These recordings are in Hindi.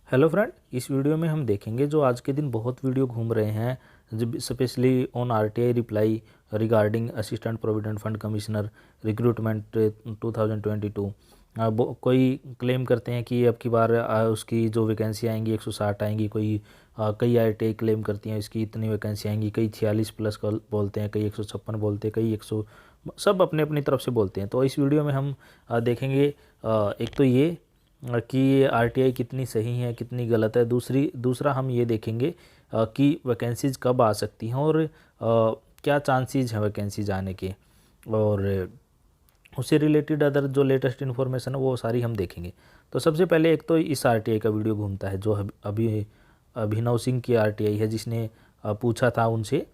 हेलो फ्रेंड, इस वीडियो में हम देखेंगे जो आज के दिन बहुत वीडियो घूम रहे हैं, specially on RTI reply regarding assistant provident fund commissioner recruitment 2022। कोई क्लेम करते हैं कि अब की बार उसकी जो वैकेंसी आएंगी 160 आएंगी, कई आरटीआई क्लेम करती हैं इसकी इतनी वैकेंसी आएंगी, कई 46 प्लस बोलते हैं, कई 156 बोलते हैं, कई 100, सब अपने अपनी तरफ से बोलते हैं। तो इस वीडियो में हम देखेंगे एक तो ये कि आरटीआई कितनी सही है कितनी गलत है। दूसरा हम ये देखेंगे कि वैकेंसीज कब आ सकती हैं और क्या चांसेस हैं वैकेंसीज आने के, और उससे रिलेटेड अदर जो लेटेस्ट इन्फॉर्मेशन है वो सारी हम देखेंगे। तो सबसे पहले एक तो इस आरटीआई का वीडियो घूमता है जो अभी अभिनव सिंह की आरटीआई है, जिसने पूछा था उनसे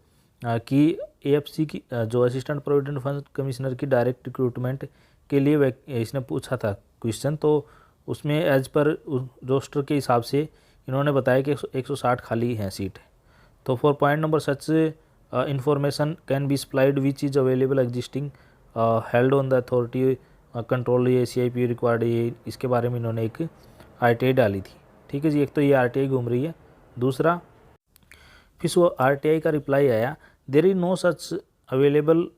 कि एएफसी की जो असिस्टेंट प्रोविडेंट फंड कमिश्नर की डायरेक्ट रिक्रूटमेंट के लिए इसने पूछा था क्वेश्चन। तो उसमें एज पर रोस्टर के हिसाब से इन्होंने बताया कि 160 खाली हैं सीट। तो for point number such information can be supplied which is available existing held on the authority control ये CIP रिक्वायर्ड, ये इसके बारे में इन्होंने एक RTI डाली थी। ठीक है जी, एक तो ये RTI घूम रही है। दूसरा फिर वो RTI का रिप्लाई आया, there is no such available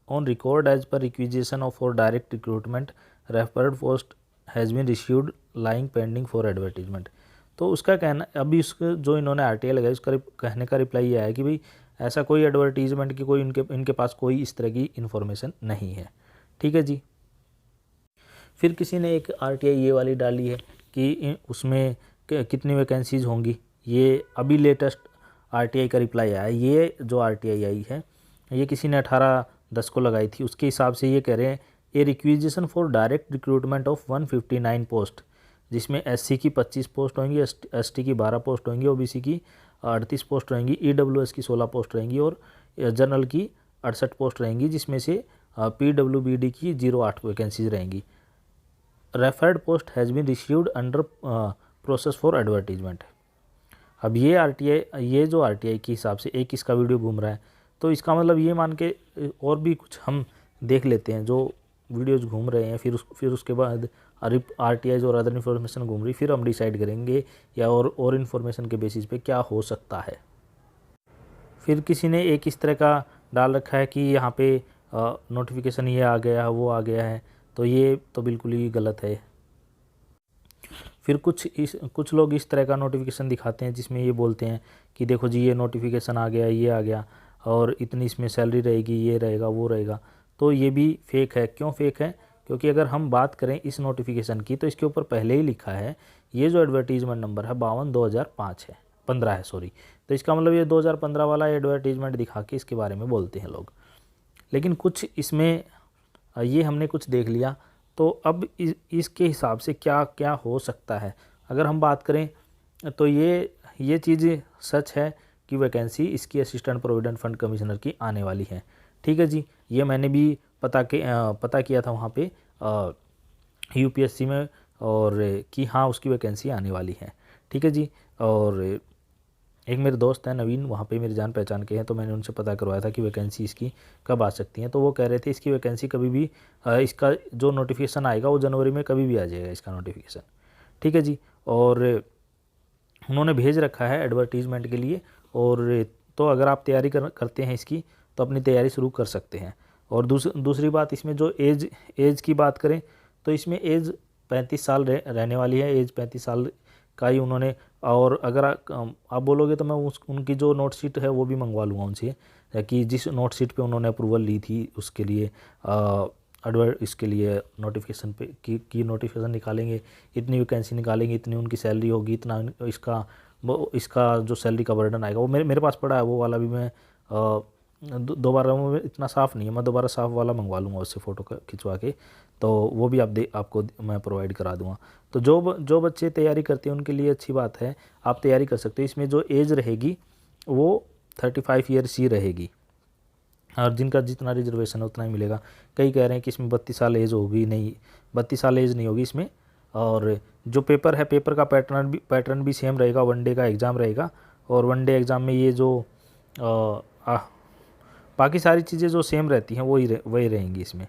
on record as per requisition of for direct recruitment referred post has been received lying pending for advertisement. तो उसका कहना, अभी उसका जो इन्होंने RTI लगाई उसका कहने का रिप्लाई ये आया कि भाई ऐसा कोई एडवर्टीजमेंट की कोई इनके पास कोई इस तरह की इन्फॉर्मेशन नहीं है। ठीक है जी। फिर किसी ने एक RTI ये वाली डाली है कि उसमें कितनी वैकेंसीज होंगी। ये अभी लेटेस्ट RTI का रिप्लाई आया। ये जो RTI आई है ये किसी ने 18/10 को लगाई थी। उसके हिसाब से ये कह रहे हैं a requisition for direct recruitment of 159 post, जिसमें SC की 25 पोस्ट होंगी, ST की 12 पोस्ट होंगी, OBC की 38 पोस्ट रहेंगी, EWS की 16 पोस्ट रहेंगी और जनरल की 68 पोस्ट रहेंगी, जिसमें से PWBD की 08 वैकेंसीज रहेंगी। Referred post has been received under process for advertisement. अब ये ये जो RTI के हिसाब से एक इसका वीडियो घूम रहा है, तो इसका मतलब ये मान के और भी कुछ हम देख लेते हैं जो वीडियोज़ घूम रहे हैं। फिर उसके बाद RTI और अदर इन्फॉर्मेशन घूम रही, फिर हम डिसाइड करेंगे या और इन्फॉर्मेशन के बेसिस पे क्या हो सकता है। फिर किसी ने एक इस तरह का डाल रखा है कि यहाँ पे नोटिफिकेशन ये आ गया है वो आ गया है, तो ये तो बिल्कुल ही गलत है। फिर कुछ लोग इस तरह का नोटिफिकेशन दिखाते हैं जिसमें ये बोलते हैं कि देखो जी ये नोटिफिकेशन आ गया, ये आ गया और इतनी इसमें सैलरी रहेगी, ये रहेगा वो रहेगा। तो ये भी फेक है। क्यों फेक है? क्योंकि अगर हम बात करें इस नोटिफिकेशन की तो इसके ऊपर पहले ही लिखा है, ये जो एडवर्टीजमेंट नंबर है 52/2005 है, 15 है सॉरी। तो इसका मतलब ये 2015 वाला एडवर्टीजमेंट दिखा के इसके बारे में बोलते हैं लोग। लेकिन कुछ इसमें ये हमने कुछ देख लिया, तो अब इसके हिसाब से क्या क्या हो सकता है। अगर हम बात करें तो ये चीज़ सच है कि वैकेंसी इसकी असिस्टेंट प्रोविडेंट फंड कमिश्नर की आने वाली है। ठीक है जी, ये मैंने भी पता किया था वहाँ पे UPSC में, और कि हाँ उसकी वैकेंसी आने वाली है। ठीक है जी। और एक मेरे दोस्त हैं नवीन, वहाँ पे मेरी जान पहचान के हैं, तो मैंने उनसे पता करवाया था कि वैकेंसी इसकी कब आ सकती है। तो वो कह रहे थे इसकी वैकेंसी कभी भी इसका जो नोटिफिकेशन आएगा वो जनवरी में कभी भी आ जाएगा इसका नोटिफिकेशन। ठीक है जी। और उन्होंने भेज रखा है एडवर्टीजमेंट के लिए, और तो अगर आप तैयारी करते हैं इसकी तो अपनी तैयारी शुरू कर सकते हैं। और दूसरी बात, इसमें जो एज की बात करें तो इसमें एज 35 साल रहने वाली है। एज 35 साल का ही उन्होंने, और अगर आप बोलोगे तो मैं उनकी जो नोट शीट है वो भी मंगवा लूँगा उनसे, कि जिस नोट शीट पे उन्होंने अप्रूवल ली थी उसके लिए इसके लिए नोटिफिकेशन पे की नोटिफिकेशन निकालेंगे, इतनी वैकेंसी निकालेंगे, इतनी उनकी सैलरी होगी, इतना इसका जो सैलरी का बर्डन आएगा वो मेरे पास पड़ा है। वो वाला भी मैं दोबारा में इतना साफ़ नहीं है, मैं दोबारा साफ़ वाला मंगवा लूँगा उससे फ़ोटो खिंचवा के, तो वो भी आपको मैं प्रोवाइड करा दूँगा। तो जो बच्चे तैयारी करते हैं उनके लिए अच्छी बात है, आप तैयारी कर सकते हैं। इसमें जो एज रहेगी वो 35 ईयर्स ही रहेगी, और जिनका जितना रिजर्वेशन है उतना ही मिलेगा। कई कह रहे हैं कि इसमें 32 साल एज होगी, नहीं 32 साल एज नहीं होगी इसमें। और जो पेपर है, पेपर का पैटर्न भी सेम रहेगा, 1 डे का एग्ज़ाम रहेगा, और 1 डे एग्ज़ाम में ये जो बाकी सारी चीज़ें जो सेम रहती हैं वही रहेंगी इसमें।